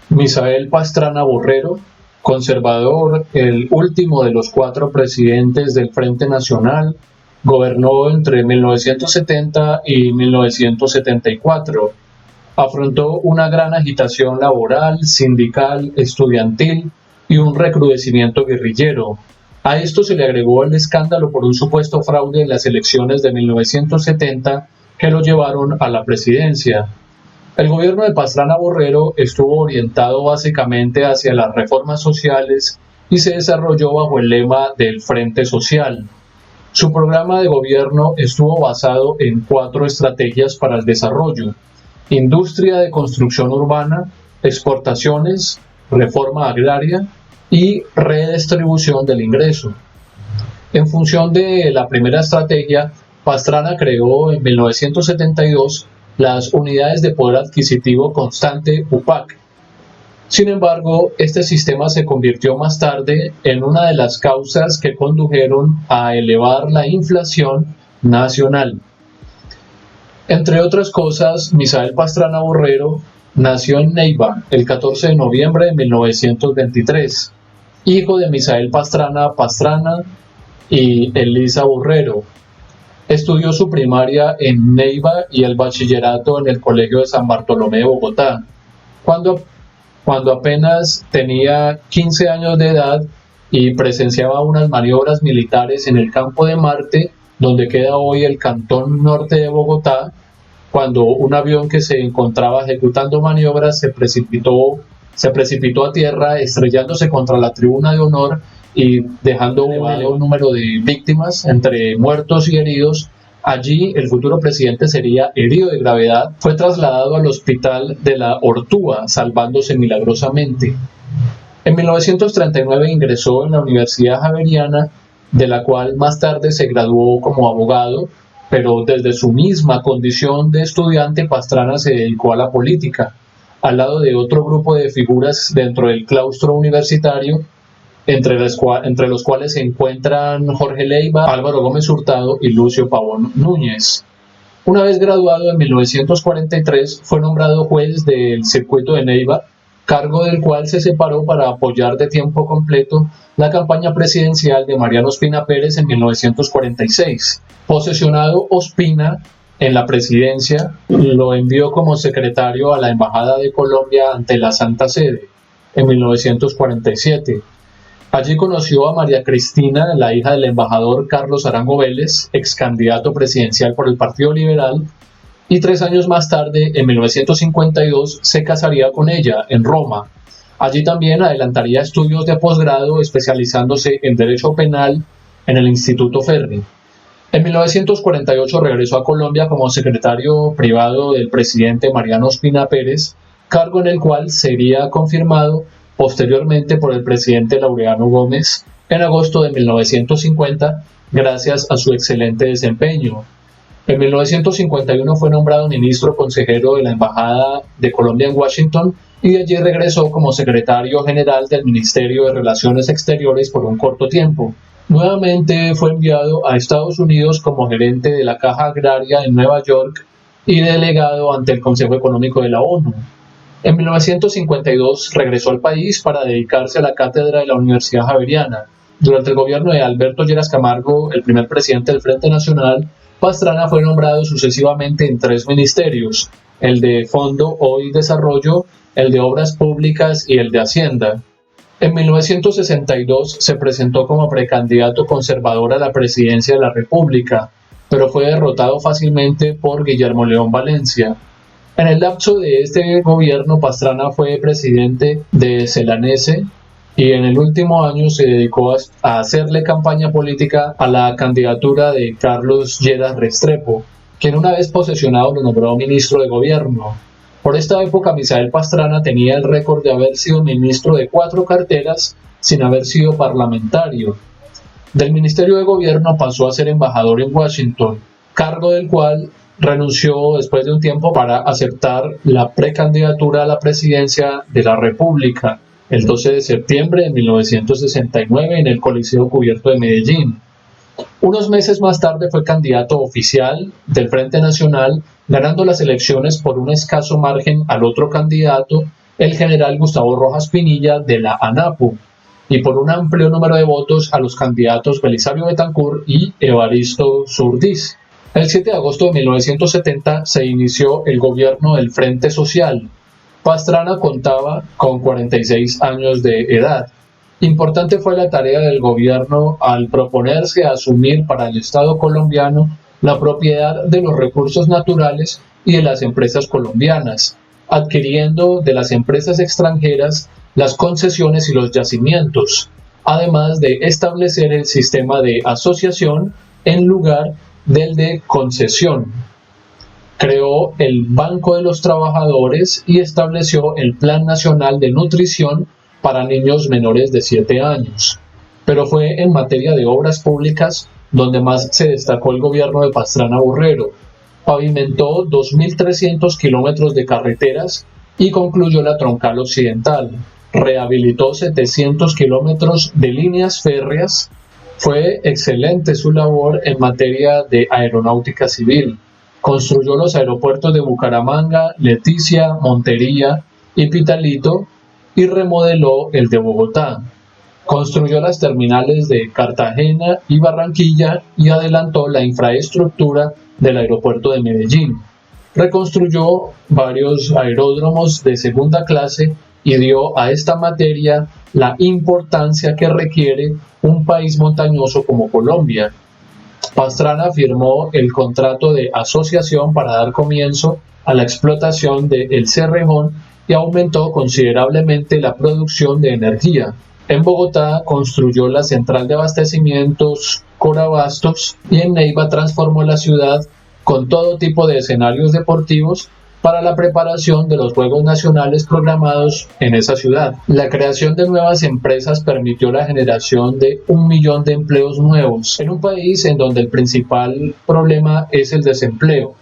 Misael Pastrana Borrero, conservador, el último de los 4 presidentes del Frente Nacional, gobernó entre 1970 y 1974. Afrontó una gran agitación laboral, sindical, estudiantil y un recrudecimiento guerrillero. A esto se le agregó el escándalo por un supuesto fraude en las elecciones de 1970 que lo llevaron a la presidencia. El gobierno de Pastrana Borrero estuvo orientado básicamente hacia las reformas sociales y se desarrolló bajo el lema del Frente Social. Su programa de gobierno estuvo basado en 4 estrategias para el desarrollo: industria de construcción urbana, exportaciones, reforma agraria y redistribución del ingreso. En función de la primera estrategia, Pastrana creó en 1972 las Unidades de Poder Adquisitivo Constante UPAC. Sin embargo, este sistema se convirtió más tarde en una de las causas que condujeron a elevar la inflación nacional. Entre otras cosas, Misael Pastrana Borrero nació en Neiva el 14 de noviembre de 1923, hijo de Misael Pastrana y Elisa Borrero. Estudió su primaria en Neiva y el bachillerato en el Colegio de San Bartolomé de Bogotá. Cuando apenas tenía 15 años de edad y presenciaba unas maniobras militares en el Campo de Marte, donde queda hoy el Cantón Norte de Bogotá, cuando un avión que se encontraba ejecutando maniobras se precipitó a tierra, estrellándose contra la tribuna de honor y dejando un elevado número de víctimas entre muertos y heridos. Allí el futuro presidente sería herido de gravedad, fue trasladado al hospital de la Ortúa, salvándose milagrosamente. En 1939 ingresó en la Universidad Javeriana, de la cual más tarde se graduó como abogado, pero desde su misma condición de estudiante, Pastrana se dedicó a la política, al lado de otro grupo de figuras dentro del claustro universitario, entre los cuales se encuentran Jorge Leiva, Álvaro Gómez Hurtado y Lucio Pavón Núñez. Una vez graduado en 1943, fue nombrado juez del circuito de Neiva, cargo del cual se separó para apoyar de tiempo completo la campaña presidencial de Mariano Ospina Pérez en 1946. Posesionado Ospina en la presidencia, lo envió como secretario a la Embajada de Colombia ante la Santa Sede en 1947. Allí conoció a María Cristina, la hija del embajador Carlos Arango Vélez, ex candidato presidencial por el Partido Liberal, y 3 años más tarde, en 1952, se casaría con ella en Roma. Allí también adelantaría estudios de posgrado, especializándose en Derecho Penal en el Instituto Ferri. En 1948 regresó a Colombia como secretario privado del presidente Mariano Ospina Pérez, cargo en el cual sería confirmado posteriormente por el presidente Laureano Gómez en agosto de 1950, gracias a su excelente desempeño. En 1951 fue nombrado ministro consejero de la Embajada de Colombia en Washington y de allí regresó como secretario general del Ministerio de Relaciones Exteriores por un corto tiempo. Nuevamente fue enviado a Estados Unidos como gerente de la Caja Agraria en Nueva York y delegado ante el Consejo Económico de la ONU. En 1952 regresó al país para dedicarse a la cátedra de la Universidad Javeriana. Durante el gobierno de Alberto Lleras Camargo, el primer presidente del Frente Nacional, Pastrana fue nombrado sucesivamente en 3 ministerios: el de Fondo, Hoy Desarrollo, el de Obras Públicas y el de Hacienda. En 1962 se presentó como precandidato conservador a la presidencia de la República, pero fue derrotado fácilmente por Guillermo León Valencia. En el lapso de este gobierno, Pastrana fue presidente de Celanese y en el último año se dedicó a hacerle campaña política a la candidatura de Carlos Lleras Restrepo, quien una vez posesionado lo nombró ministro de gobierno. Por esta época, Misael Pastrana tenía el récord de haber sido ministro de 4 carteras sin haber sido parlamentario. Del Ministerio de Gobierno pasó a ser embajador en Washington, cargo del cual renunció después de un tiempo para aceptar la precandidatura a la presidencia de la República el 12 de septiembre de 1969 en el Coliseo Cubierto de Medellín. Unos meses más tarde fue candidato oficial del Frente Nacional, ganando las elecciones por un escaso margen al otro candidato el general Gustavo Rojas Pinilla de la ANAPO, y por un amplio número de votos a los candidatos Belisario Betancur y Evaristo Zurdís. El 7 de agosto de 1970 se inició el gobierno del Frente Social. Pastrana contaba con 46 años de edad. Importante fue la tarea del gobierno al proponerse asumir para el Estado colombiano la propiedad de los recursos naturales y de las empresas colombianas, adquiriendo de las empresas extranjeras las concesiones y los yacimientos, además de establecer el sistema de asociación en lugar del de concesión. Creó el Banco de los Trabajadores y estableció el Plan Nacional de Nutrición para niños menores de 7 años. Pero fue en materia de obras públicas donde más se destacó el gobierno de Pastrana Borrero. Pavimentó 2.300 kilómetros de carreteras y concluyó la troncal occidental. Rehabilitó 700 kilómetros de líneas férreas. Fue excelente su labor en materia de aeronáutica civil. Construyó los aeropuertos de Bucaramanga, Leticia, Montería y Pitalito y remodeló el de Bogotá. Construyó las terminales de Cartagena y Barranquilla y adelantó la infraestructura del aeropuerto de Medellín. Reconstruyó varios aeródromos de segunda clase y dio a esta materia la importancia que requiere un país montañoso como Colombia. Pastrana firmó el contrato de asociación para dar comienzo a la explotación de El Cerrejón y aumentó considerablemente la producción de energía. En Bogotá construyó la central de abastecimientos Corabastos y en Neiva transformó la ciudad con todo tipo de escenarios deportivos para la preparación de los Juegos Nacionales programados en esa ciudad. La creación de nuevas empresas permitió la generación de 1 millón de empleos nuevos en un país en donde el principal problema es el desempleo.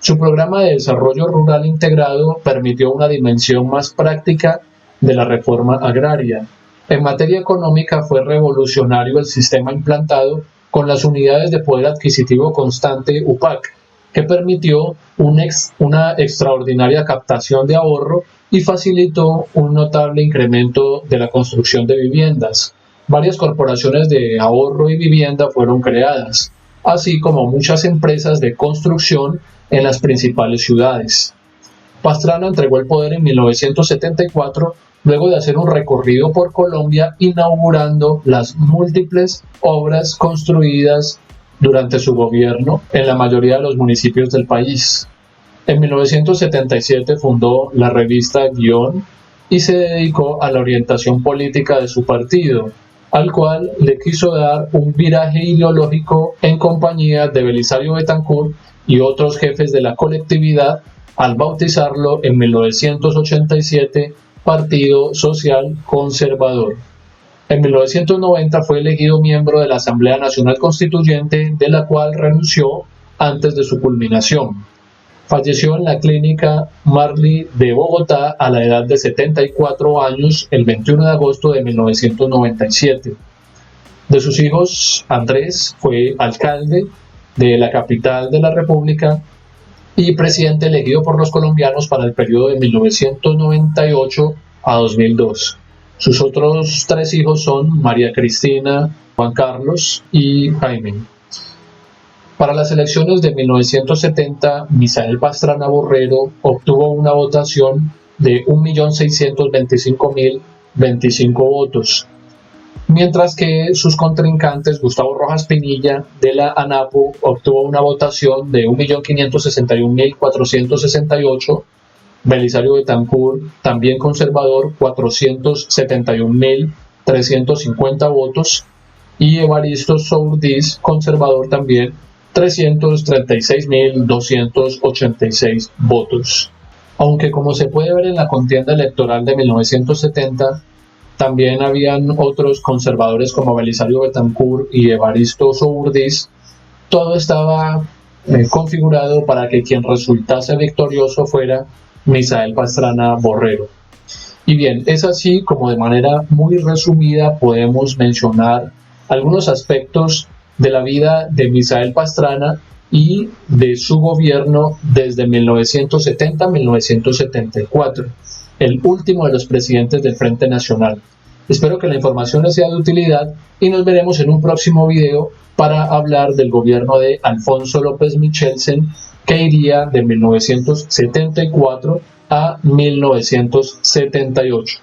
Su programa de desarrollo rural integrado permitió una dimensión más práctica de la reforma agraria. En materia económica fue revolucionario el sistema implantado con las unidades de poder adquisitivo constante UPAC, que permitió una extraordinaria captación de ahorro y facilitó un notable incremento de la construcción de viviendas. Varias corporaciones de ahorro y vivienda fueron creadas, así como muchas empresas de construcción en las principales ciudades. Pastrana entregó el poder en 1974, luego de hacer un recorrido por Colombia inaugurando las múltiples obras construidas durante su gobierno en la mayoría de los municipios del país. En 1977 fundó la revista Guión y se dedicó a la orientación política de su partido, al cual le quiso dar un viraje ideológico en compañía de Belisario Betancur y otros jefes de la colectividad al bautizarlo en 1987 Partido Social Conservador. En 1990 fue elegido miembro de la Asamblea Nacional Constituyente, de la cual renunció antes de su culminación. Falleció en la Clínica Marley de Bogotá a la edad de 74 años el 21 de agosto de 1997. De sus hijos, Andrés fue alcalde de la capital de la República y presidente elegido por los colombianos para el periodo de 1998 a 2002. Sus otros 3 hijos son María Cristina, Juan Carlos y Jaime. Para las elecciones de 1970, Misael Pastrana Borrero obtuvo una votación de 1.625.025 votos, mientras que sus contrincantes Gustavo Rojas Pinilla de la ANAPO obtuvo una votación de 1.561.468, Belisario Betancur, también conservador, 471.350 votos, y Evaristo Zurdís, conservador también, 336.286 votos. Aunque, como se puede ver en la contienda electoral de 1970, también habían otros conservadores como Belisario Betancur y Evaristo Zurdís, todo estaba configurado para que quien resultase victorioso fuera Misael Pastrana Borrero. Y bien, es así como de manera muy resumida podemos mencionar algunos aspectos de la vida de Misael Pastrana y de su gobierno desde 1970 a 1974. el último de los presidentes del Frente Nacional. Espero que la información les sea de utilidad y nos veremos en un próximo video para hablar del gobierno de Alfonso López Michelsen, que iría de 1974 a 1978.